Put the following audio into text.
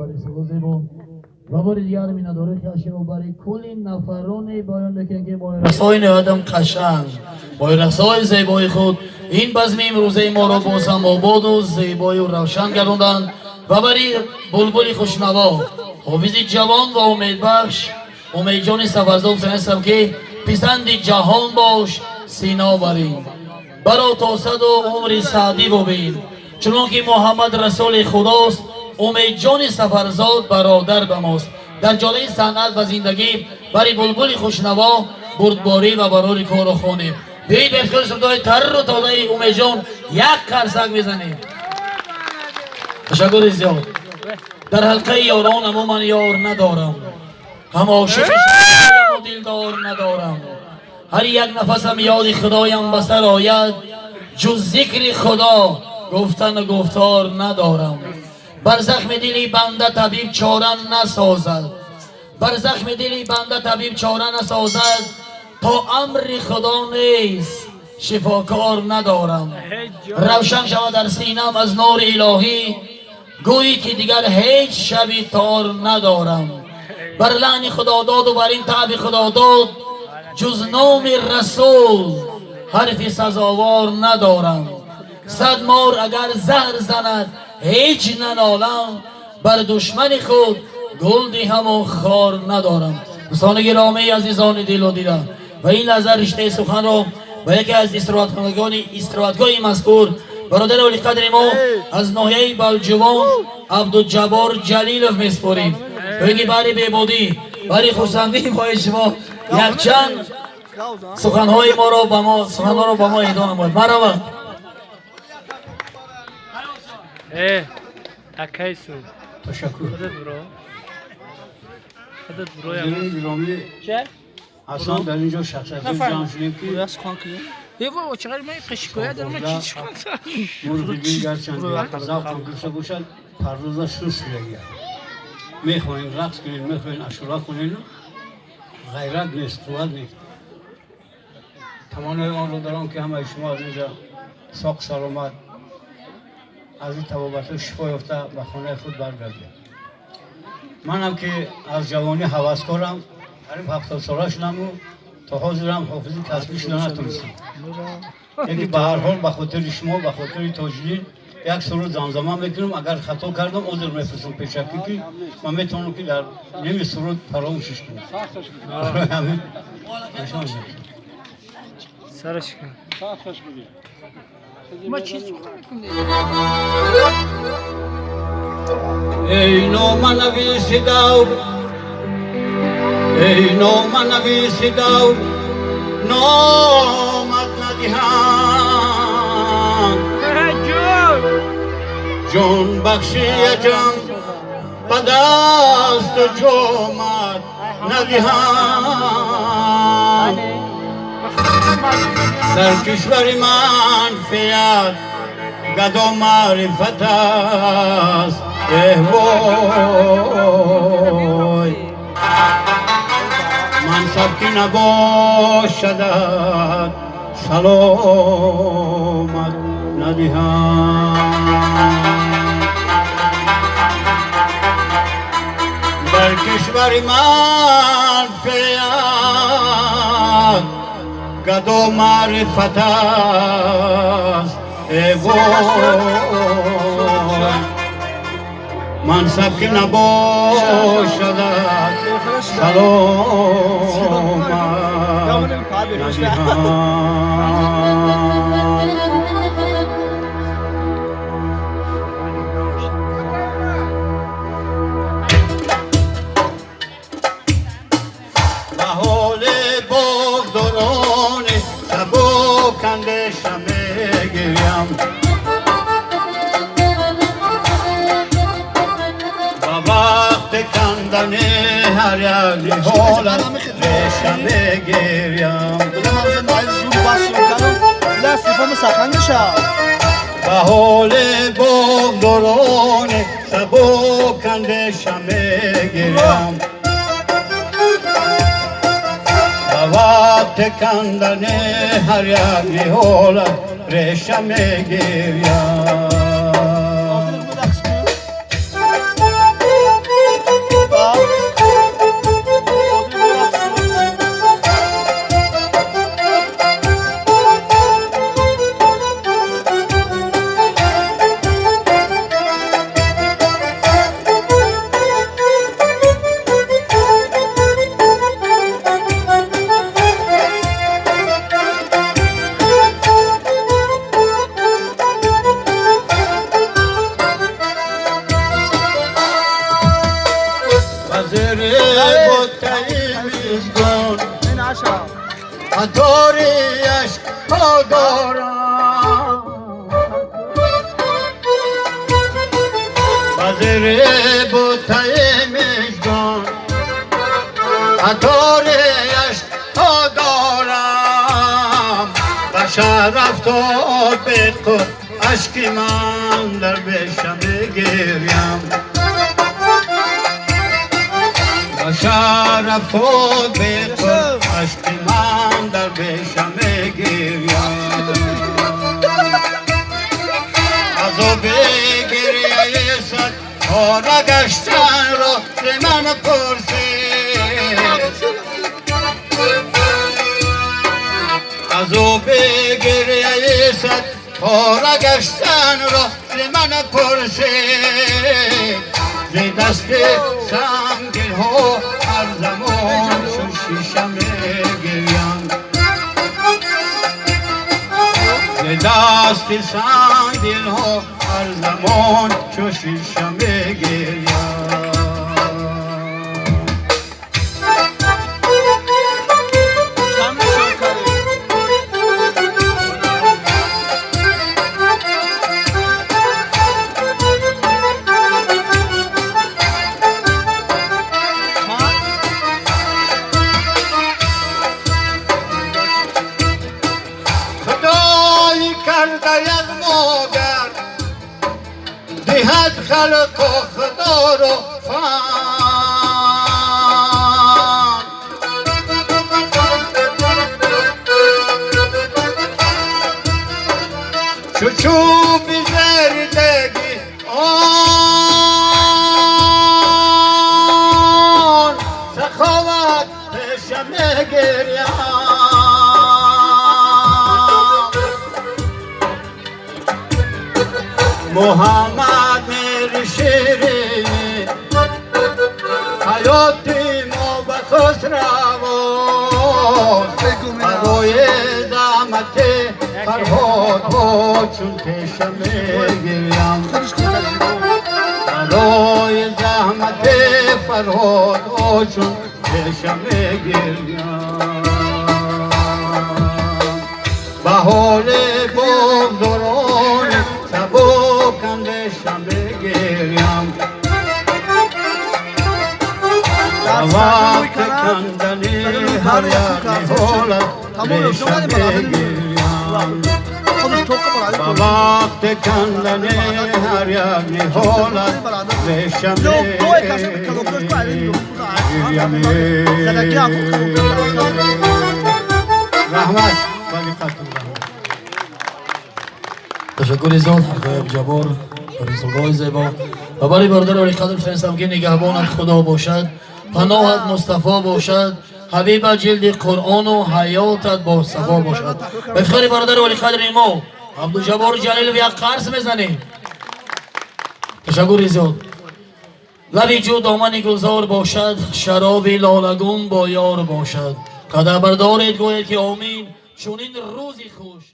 برای سوزیبو و باری دیگر می نداره که و برای کلی نفران باید بکن که با رسای نهادم قشنگ با رسای زیبای خود این بزم امروزه ما را بازم آباد و زیبای و روشن گرداندند و برای بلبل خوشنوا حافظ جوان و امیدبخش امید جان سفرزاد سنستم که پسند جهان باش سینا بریم برا تا صد و عمر سعدی ببین چنانکه محمد رسول خداست امید جان سفرزاد برادر به ماست در جاله صنعت و زندگی برای بلبل خوشنوا بردباری و برای کار و خانه بیایید به افتخار صدای تر و تازه امید جان یک قرصک بزنیم. تشکر زیاد. در حلقه یاران اما من یار ندارم هم عاشق شدم و دلدار ندارم هر یک نفسم یاد خدایم به سر آید جز ذکر خدا گفتن و گفتار ندارم بر زخم دلی بنده طبیب چاره نسازد بر زخم دلی بنده طبیب چاره نسازد تا امر خدا نیست شفاکار ندارم روشن شود در سینم از نور الهی گویی که دیگر هیچ شبی تار ندارم بر لعن خدا داد و بر این تعب خدا داد جز نام رسول حرف سزاوار ندارم صد مار اگر زهر زند هیچ ننالم بر دشمن خود گل دهم و خار ندارم. دوستان گرامی عزیزان دل و دیده و این لحظه رشته سخن را و یکی از استراحتگاه مذکور برادر اولی قدر ما از ناحیه بلجوان عبدالجبار جلیلوف میسپاریم و یکی برای بیبودی برای خورسندی ما شما یک چند سخنهای ما را به ما اهدا نماید. مرحبا. اکیسو تشکر. خودت برو گرامی چه؟ اصلا در اینجا شخصیت جمع شدیم که بابا چقدر من قشقویه دارم من چی مورد بین گرچند ذوق هم گرفته باشد پردازه سوس لگید میخواین رقص کنین میخواین عاشورا کنین غیرت نیست قوت نیست تمام آن رو دارم که همه شما از اینجا ساق سلامت از این طبابت شفا یافته به خانه خود برگردید. من هم که از جوانی هوسکارم قریب 70 ساله شدم و تا حاضرم حافظی کسبی شده نتونستم یکی به هر حال به خاطر شما به خاطر تاجرین یک سرود زمزمه میکنم اگر خطا کردم عذر میفرستم پیشکی که من میتونم که در نمی سرود فراموشش کنم. همین سرش کن ما چی سخن میکنیم ای نام نویس دور ای نام نویس دور نامت ندیهم جون بخشی جان به دست جامت ندیهم در کشور من فیاد گدا معرفت است وای منصب که نباشد سلامت ندیهم در کشور من فیاد گدا معرفت است وای منصب که نباشد سلامت به حال باغداران سبک اندیشه میگویم وقت کندن هر یک حالت ریشه میگیریم به حال باغداران سبک اندیشه میگیریم به وقت کندن هر یک حالت ریشه میگیریم تا دارم بزر بوته مجدان عطاریش تا دارم بشر افتاد به خود اشک من در بشم گریم بشر افتاد به خود اشک من در بشم گریم عذاب گریه صد ها نگشتن را ز من پرسید عذاب گریه صد ها نگشتن را ز من پرسید ز دست سنگین ها هر زمان چون شیشم گریم ز دست سنگین ها هر زمان چون شیشم گریم دهد خلق و خدا رو فهم چوب زردگی آن سخاوت پیشم گریم محمد میر شیرین حیاتی ما به خسروان برای زحمت فرهاد ها چون پیشم گریم برای زحمت فرهاد ها چون پیشم گریم به حال بگذران سبکم بشم بگریم وقت کندنی هر یک حالت بشم بگریم وقت کندنی هر یک حالت بشم بگریم رحمت ولی قطع تشکر زیاد حقایق جبار فریضگاه زیبا و برای برادر علی قدر فرستم که نگهبانت خدا باشد پناهت مصطفی باشد حبیب جلد قرآن و حیاتت با صفا باشد بفخر برادر علی قدر ما عبدالجبار جلیل و یک قرص میزنیم تشکر زیاد لبی جو دامن گلزار باشد شراب لالگون با یار باشد قدر بردارید گوید که آمین چونین روزی خوش